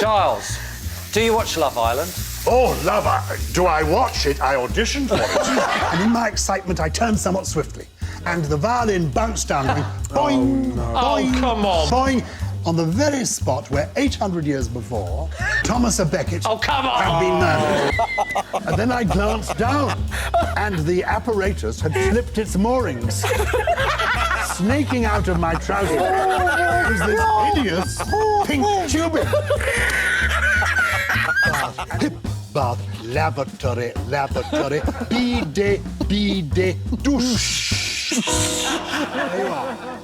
Gyles, do you watch Love Island? Oh, lover, do I watch it? I auditioned for it. And in my excitement, I turned somewhat swiftly, and the violin bounced down, going boing, boing, come on. boing, on the very spot where 800 years before, Thomas à Becket had been murdered. And then I glanced down, and the apparatus had slipped its moorings. Snaking out of my trousers was this hideous pink tubing. Hip bath, lavatory, bidet, douche. There you are.